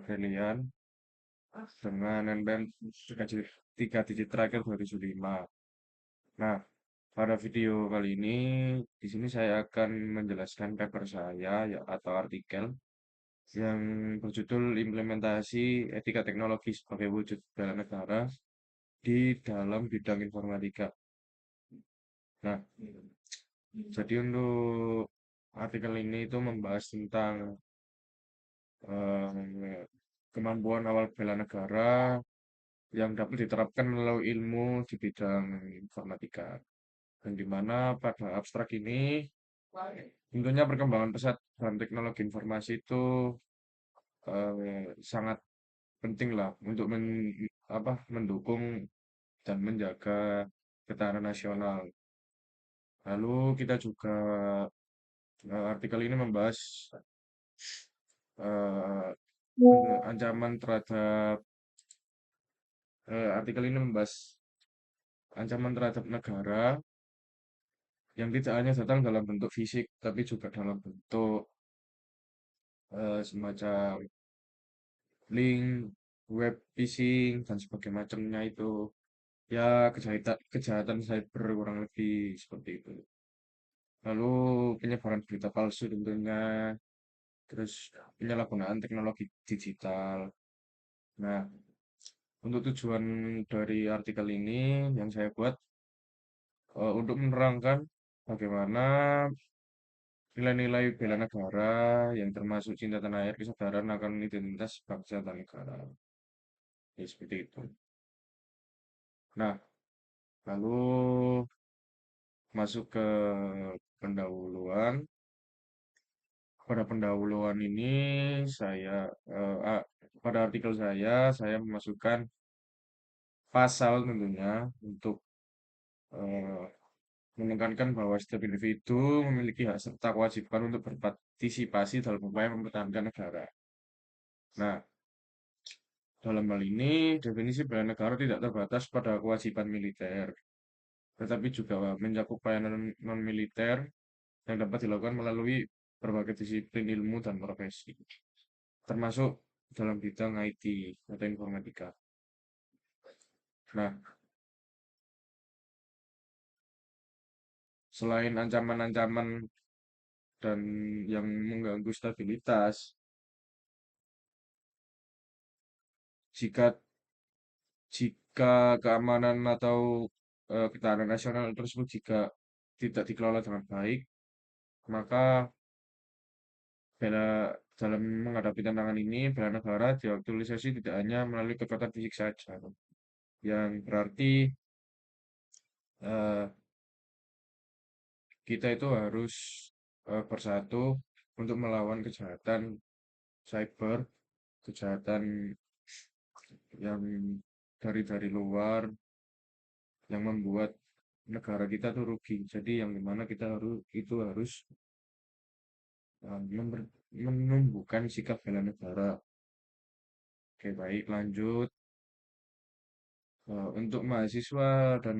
Brilian dengan NPM 3 digit terakhir 2005. Nah, pada video kali ini di sini saya akan menjelaskan paper saya ya atau artikel yang berjudul Implementasi Etika Teknologi sebagai Wujud Bela Negara di dalam bidang informatika. Nah, jadi untuk artikel ini itu membahas tentang eh, kemampuan awal bela negara yang dapat diterapkan melalui ilmu di bidang informatika. Dan di mana pada abstrak ini tentunya perkembangan pesat dalam teknologi informasi itu sangat penting lah untuk mendukung dan menjaga ketahanan nasional. Lalu kita juga artikel ini membahas eh, ancaman terhadap artikel ini membahas ancaman terhadap negara yang tidak hanya datang dalam bentuk fisik tapi juga dalam bentuk semacam link, web phishing dan sebagainya macamnya itu ya kejahatan cyber kurang lebih seperti itu. Lalu penyebaran berita palsu tentunya, terus penyalahgunaan teknologi digital. Nah, untuk tujuan dari artikel ini yang saya buat untuk menerangkan bagaimana nilai-nilai bela negara yang termasuk cinta tanah air, kesadaran akan identitas bangsa dan negara. Ya, seperti itu. Nah, lalu masuk ke pendahuluan. Pada pendahuluan ini pada artikel saya memasukkan pasal tentunya untuk eh, menekankan bahwa setiap individu memiliki hak serta kewajiban untuk berpartisipasi dalam upaya mempertahankan negara. Nah, dalam hal ini, definisi bela negara tidak terbatas pada kewajiban militer, tetapi juga mencakup pelayanan non-militer yang dapat dilakukan melalui berbagai disiplin ilmu dan profesi, termasuk dalam bidang IT atau informatika. Nah, selain ancaman-ancaman dan yang mengganggu stabilitas, jika jika keamanan atau ketahanan nasional tersebut jika tidak dikelola dengan baik, maka bela dalam menghadapi tantangan ini, bela negara diaktualisasi tidak hanya melalui kekuatan fisik saja, yang berarti eh, kita itu harus bersatu untuk melawan kejahatan cyber, kejahatan yang dari luar yang membuat negara kita tuh rugi. Jadi yang dimana kita harus menumbuhkan sikap bela negara. Oke, baik, lanjut. Untuk mahasiswa dan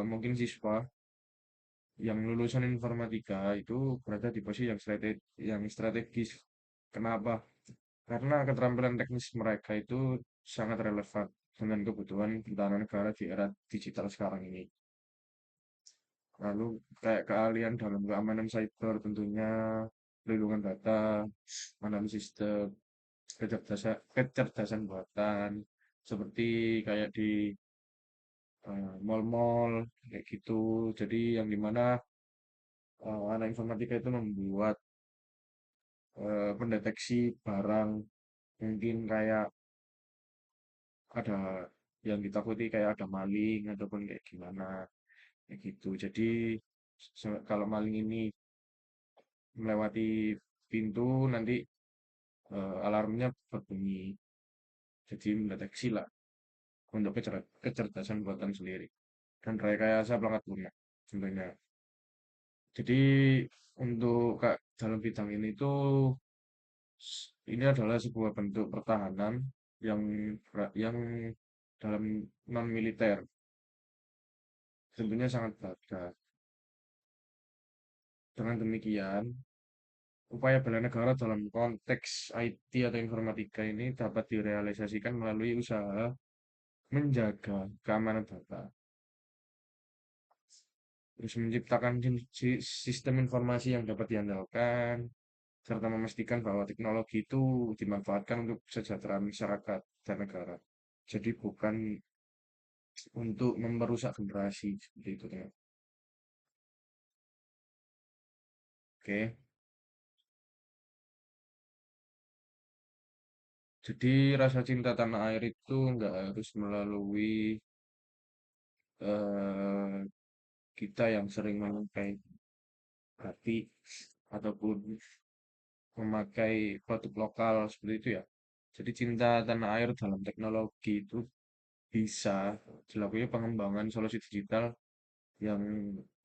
mungkin siswa yang lulusan informatika itu berada di posisi yang strategis. Kenapa? Karena keterampilan teknis mereka itu sangat relevan dengan kebutuhan pertahanan negara di era digital sekarang ini. Lalu kayak keahlian dalam keamanan cyber tentunya, perlindungan data, analisis sistem, kecerdasan buatan, seperti kayak di mall-mall kayak gitu. Jadi yang dimana anak informatika itu membuat pendeteksi barang mungkin kayak ada yang ditakuti kayak ada maling ataupun kayak gimana kayak gitu. Jadi kalau maling ini melewati pintu nanti alarmnya berbunyi. Jadi mendeteksi lah untuk kecerdasan buatan sendiri dan rekayasa perangkat lunak tentunya. Jadi untuk dalam bidang ini tuh ini adalah sebuah bentuk pertahanan yang yang dalam non militer tentunya sangat berharga. Dengan demikian, upaya bela negara dalam konteks IT atau informatika ini dapat direalisasikan melalui usaha menjaga keamanan data, terus menciptakan sistem informasi yang dapat diandalkan, serta memastikan bahwa teknologi itu dimanfaatkan untuk kesejahteraan masyarakat dan negara. Jadi bukan untuk merusak generasi seperti itu, teman. Oke. Jadi rasa cinta tanah air itu nggak harus melalui eh, kita yang sering memakai batik ataupun memakai produk lokal seperti itu ya. Jadi cinta tanah air dalam teknologi itu bisa dilakukan pengembangan solusi digital yang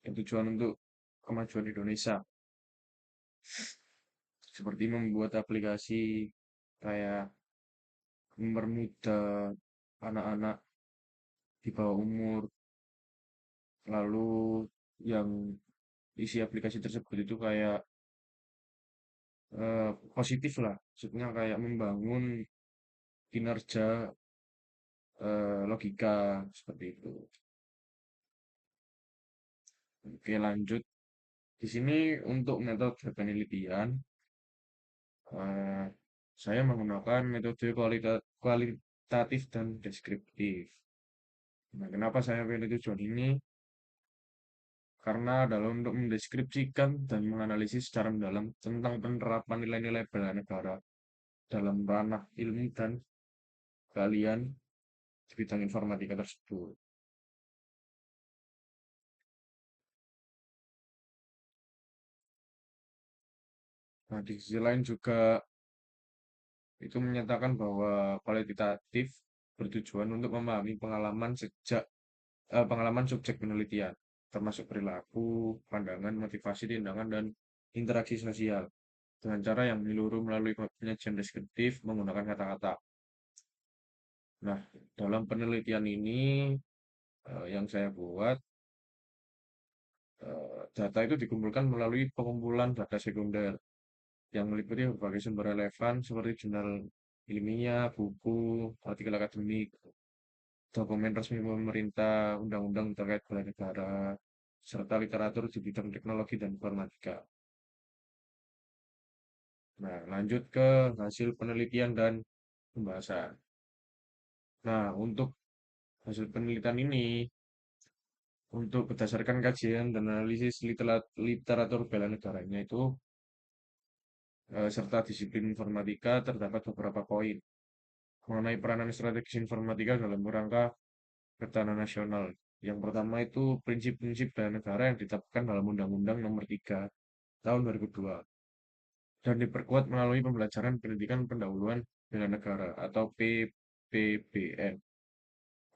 bertujuan untuk kemajuan Indonesia. Seperti membuat aplikasi kayak mempermudah anak-anak di bawah umur, lalu yang isi aplikasi tersebut itu kayak positif lah, maksudnya kayak membangun kinerja logika seperti itu. Oke, lanjut. Di sini untuk metode penelitian, eh, saya menggunakan metode kualitatif dan deskriptif. Nah, kenapa saya pilih tujuan ini? Karena dalam untuk mendeskripsikan dan menganalisis secara mendalam tentang penerapan nilai-nilai bela negara dalam ranah ilmu dan keahlian di bidang informatika tersebut. Nah, di sisi lain juga itu menyatakan bahwa kualitatif bertujuan untuk memahami pengalaman subjek penelitian, termasuk perilaku, pandangan, motivasi, tindakan, dan interaksi sosial dengan cara yang menyeluruh melalui penyajian deskriptif menggunakan kata-kata. Nah, dalam penelitian ini yang saya buat, data itu dikumpulkan melalui pengumpulan data sekunder yang meliputi berbagai sumber relevan seperti jurnal ilmiah, buku, artikel akademik, dokumen resmi pemerintah, undang-undang terkait bela negara, serta literatur di bidang teknologi dan informatika. Nah, lanjut ke hasil penelitian dan pembahasan. Nah, untuk hasil penelitian ini, untuk berdasarkan kajian dan analisis literatur bela negaranya itu, serta disiplin informatika, terdapat beberapa poin mengenai peranan strategis informatika dalam kerangka ketahanan nasional. Yang pertama itu prinsip-prinsip bela negara yang ditetapkan dalam Undang-Undang Nomor 3 Tahun 2002 dan diperkuat melalui pembelajaran pendidikan pendahuluan bela negara atau PPBN,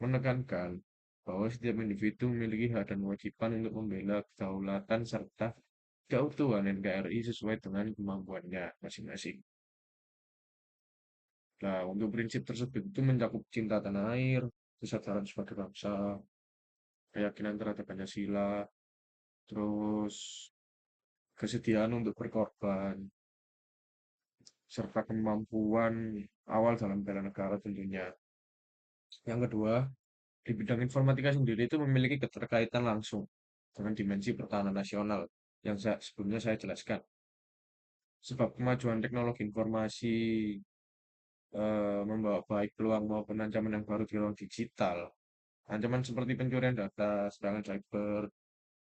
menekankan bahwa setiap individu memiliki hak dan kewajiban untuk membela kedaulatan serta keutuhan NKRI sesuai dengan kemampuannya masing-masing. Nah, untuk prinsip tersebut itu mencakup cinta tanah air, kesadaran sebagai bangsa, keyakinan terhadap Pancasila, terus kesediaan untuk berkorban, serta kemampuan awal dalam bela negara tentunya. Yang kedua, di bidang informatika sendiri itu memiliki keterkaitan langsung dengan dimensi pertahanan nasional yang sebelumnya saya jelaskan. Sebab kemajuan teknologi informasi membawa baik peluang maupun ancaman yang baru di ruang digital. Ancaman seperti pencurian data, serangan cyber,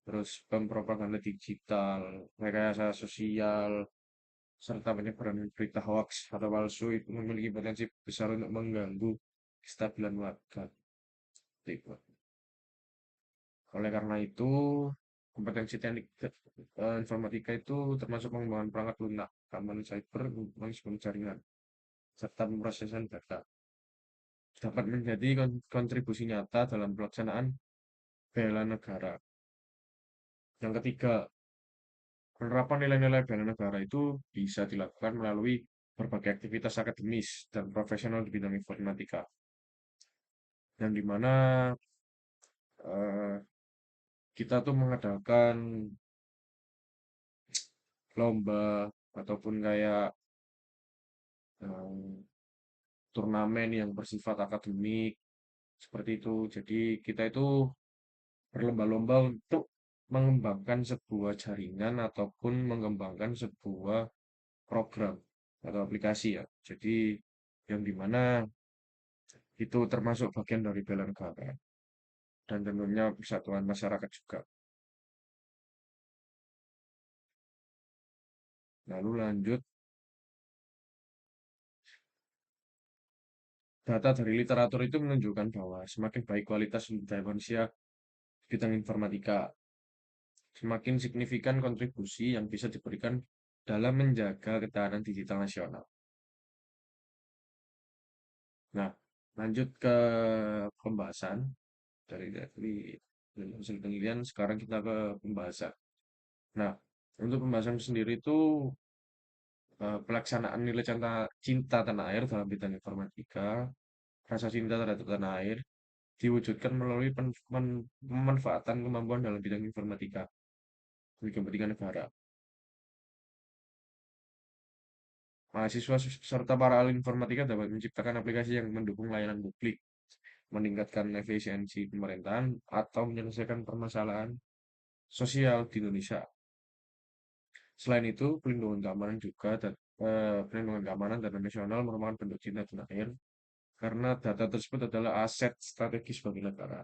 terus pempropaganda digital, rekayasa sosial, serta penyebaran berita hoax atau palsu itu memiliki potensi besar untuk mengganggu kestabilan warga. Gitu. Oleh karena itu, kompetensi teknik informatika itu termasuk pengembangan perangkat lunak, keamanan cyber, manajemen jaringan, serta pemrosesan data. Dapat menjadi kontribusi nyata dalam pelaksanaan bela negara. Yang ketiga, penerapan nilai-nilai bela negara itu bisa dilakukan melalui berbagai aktivitas akademis dan profesional di bidang informatika, yang dimana eh, kita tuh mengadakan lomba ataupun kayak eh, turnamen yang bersifat akademik seperti itu. Jadi kita itu berlomba-lomba untuk mengembangkan sebuah jaringan ataupun mengembangkan sebuah program atau aplikasi ya. Jadi yang dimana itu termasuk bagian dari bela negara dan tentunya persatuan masyarakat juga. Lalu lanjut, data dari literatur itu menunjukkan bahwa semakin baik kualitas sumber daya manusia di bidang informatika, semakin signifikan kontribusi yang bisa diberikan dalam menjaga ketahanan digital nasional. Nah, lanjut ke pembahasan dari hasil penelitian. Sekarang kita ke pembahasan. Nah, untuk pembahasan sendiri itu pelaksanaan nilai cinta, cinta tanah air dalam bidang informatika, rasa cinta terhadap tanah air diwujudkan melalui pemanfaatan kemampuan dalam bidang informatika bagi kepentingan negara. Mahasiswa serta para ahli informatika dapat menciptakan aplikasi yang mendukung layanan publik, meningkatkan efisiensi pemerintahan, atau menyelesaikan permasalahan sosial di Indonesia. Selain itu, pelindungan keamanan data nasional merupakan bentuk cinta tanah air karena data tersebut adalah aset strategis bagi negara.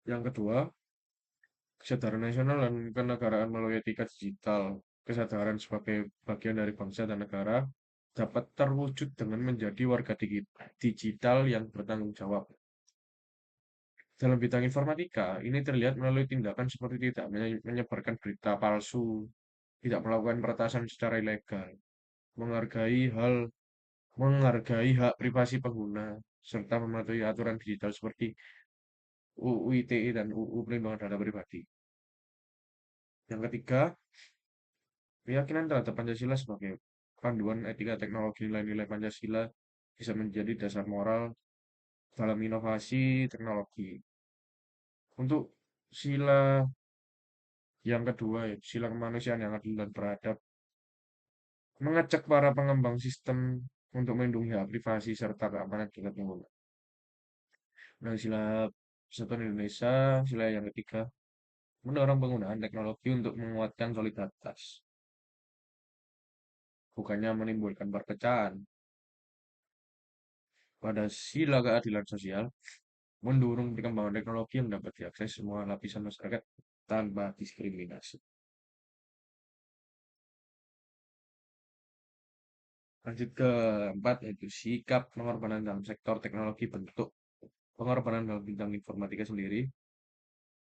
Yang kedua, kesadaran nasional dan kenegaraan melalui etika digital. Kesadaran sebagai bagian dari bangsa dan negara dapat terwujud dengan menjadi warga digital yang bertanggung jawab. Dalam bidang informatika, ini terlihat melalui tindakan seperti tidak menyebarkan berita palsu, tidak melakukan peretasan secara ilegal, menghargai hal menghargai hak privasi pengguna, serta mematuhi aturan digital seperti UU ITE dan UU Perlindungan Data Pribadi. Yang ketiga, keyakinan terhadap Pancasila sebagai panduan etika teknologi nilai-nilai Pancasila bisa menjadi dasar moral dalam inovasi teknologi. Untuk sila yang kedua, ya, sila kemanusiaan yang adil dan beradab, mengajak para pengembang sistem untuk melindungi hak privasi serta keamanan data pengguna. Nah, sila persatuan Indonesia, sila yang ketiga, mendorong penggunaan teknologi untuk menguatkan solidaritas, bukannya menimbulkan perpecahan. Pada sila keadilan sosial, mendorong perkembangan teknologi yang dapat diakses semua lapisan masyarakat tanpa diskriminasi. Lanjut ke empat, yaitu sikap pengorbanan dalam sektor teknologi bentuk pengorbanan dalam bidang informatika sendiri.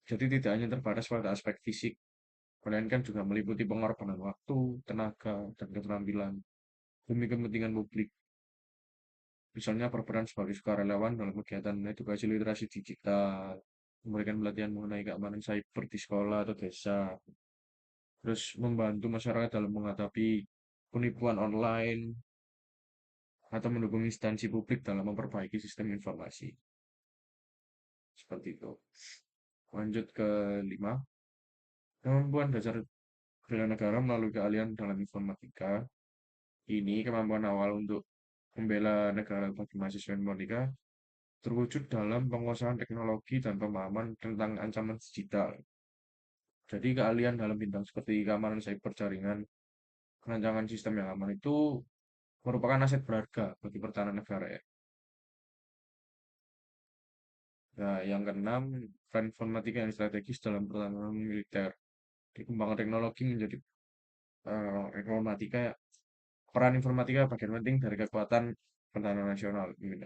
Jadi tidak hanya terbatas pada aspek fisik, melainkan juga meliputi pengorbanan waktu, tenaga, dan keterampilan demi kepentingan publik. Misalnya berperan sebagai sukarelawan dalam kegiatan edukasi literasi digital, memberikan pelatihan mengenai keamanan cyber di sekolah atau desa, terus membantu masyarakat dalam menghadapi penipuan online, atau mendukung instansi publik dalam memperbaiki sistem informasi. Seperti itu. Lanjut ke 5. Kemampuan dasar bela negara melalui keahlian dalam informatika. Ini kemampuan awal untuk membela negara bagi mahasiswa informatika terwujud dalam penguasaan teknologi dan pemahaman tentang ancaman digital. Jadi keahlian dalam bidang seperti keamanan cyber jaringan, perancangan sistem yang aman itu merupakan aset berharga bagi pertahanan negara ya. Nah, yang keenam, peran informatika yang strategis dalam pertahanan militer. Dikembangkan teknologi menjadi informatika, peran informatika bagian penting dari kekuatan pertahanan nasional. Gitu.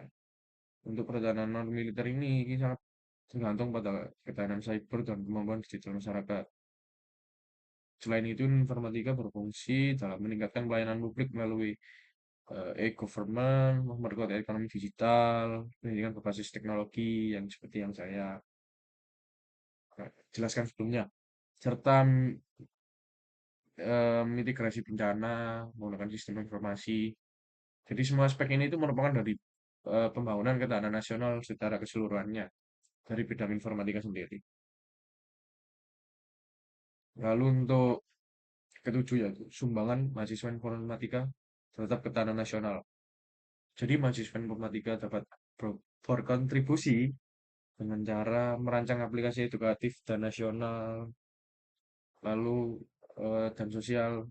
Untuk pertahanan non militer ini sangat tergantung pada ketahanan cyber dan kemampuan digital masyarakat. Selain itu, informatika berfungsi dalam meningkatkan pelayanan publik melalui e-government, memperkuat ekonomi digital, pendidikan berbasis teknologi yang seperti yang saya jelaskan sebelumnya, serta mitigasi bencana menggunakan sistem informasi. Jadi semua aspek ini itu merupakan dari pembangunan ketahanan nasional secara keseluruhannya dari bidang informatika sendiri. Lalu untuk Ketujuh yaitu sumbangan mahasiswa informatika terhadap ketahanan nasional. Jadi mahasiswa informatika dapat berkontribusi dengan cara merancang aplikasi edukatif dan nasional, lalu dan sosial,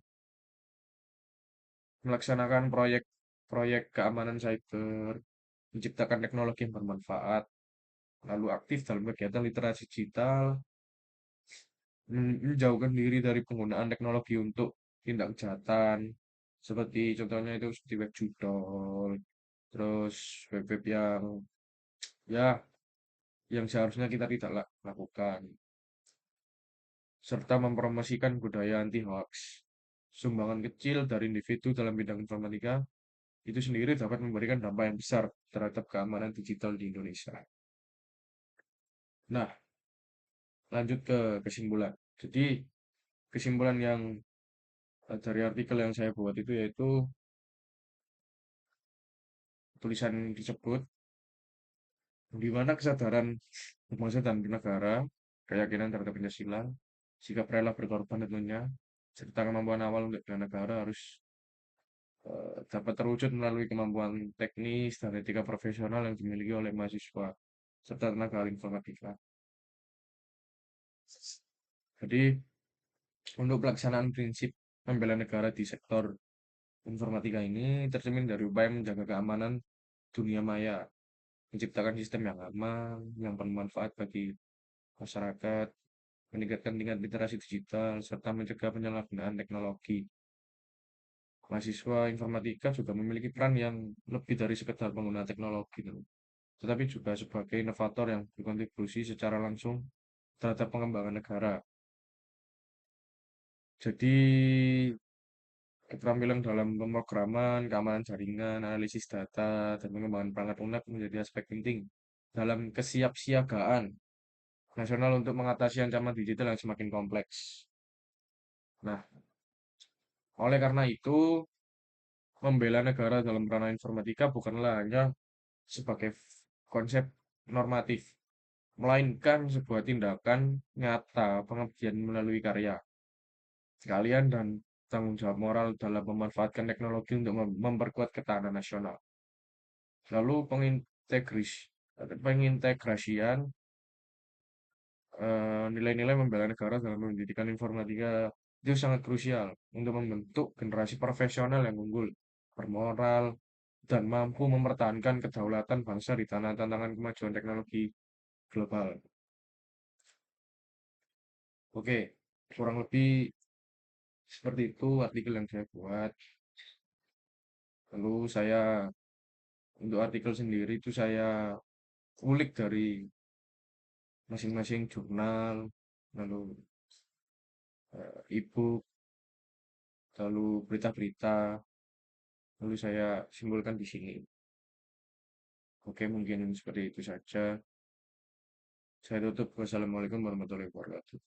melaksanakan proyek-proyek keamanan cyber, menciptakan teknologi yang bermanfaat, lalu aktif dalam kegiatan literasi digital, menjauhkan diri dari penggunaan teknologi untuk tindak kejahatan, seperti contohnya itu seperti web judul, terus web-web yang ya yang seharusnya kita tidak lakukan, serta mempromosikan budaya anti hoax. Sumbangan kecil dari individu dalam bidang informatika itu sendiri dapat memberikan dampak yang besar terhadap keamanan digital di Indonesia. Nah, lanjut ke kesimpulan. Jadi, kesimpulan yang dari artikel yang saya buat itu yaitu tulisan tersebut di mana kesadaran berbangsa dan bernegara, keyakinan terhadap Pancasila, sikap rela berkorban tentunya, serta kemampuan awal untuk bela negara harus dapat terwujud melalui kemampuan teknis dan etika profesional yang dimiliki oleh mahasiswa serta tenaga ahli informatika. Jadi, untuk pelaksanaan prinsip membela negara di sektor informatika ini tercermin dari upaya menjaga keamanan dunia maya, menciptakan sistem yang aman, yang bermanfaat bagi masyarakat, meningkatkan tingkat literasi digital, serta mencegah penyalahgunaan teknologi. Mahasiswa informatika juga memiliki peran yang lebih dari sekedar pengguna teknologi, gitu, tetapi juga sebagai inovator yang berkontribusi secara langsung terhadap pengembangan negara. Jadi, keterampilan dalam pemrograman, keamanan jaringan, analisis data, dan pengembangan perangkat lunak menjadi aspek penting dalam kesiapsiagaan nasional untuk mengatasi ancaman digital yang semakin kompleks. Nah, oleh karena itu, membela negara dalam ranah informatika bukanlah hanya sebagai konsep normatif, melainkan sebuah tindakan nyata pengabdian melalui karya, keahlian, dan tanggung jawab moral dalam memanfaatkan teknologi untuk memperkuat ketahanan nasional. Lalu pengintegrasian nilai-nilai membela negara dalam pendidikan informatika itu sangat krusial untuk membentuk generasi profesional yang unggul, bermoral, dan mampu mempertahankan kedaulatan bangsa di tanah tantangan kemajuan teknologi global. Oke, kurang lebih seperti itu artikel yang saya buat. Lalu untuk artikel sendiri itu saya ulik dari masing-masing jurnal, lalu e-book, lalu berita-berita, lalu saya simpulkan di sini. Oke, mungkin seperti itu saja. Saya tutup. Wassalamualaikum warahmatullahi wabarakatuh.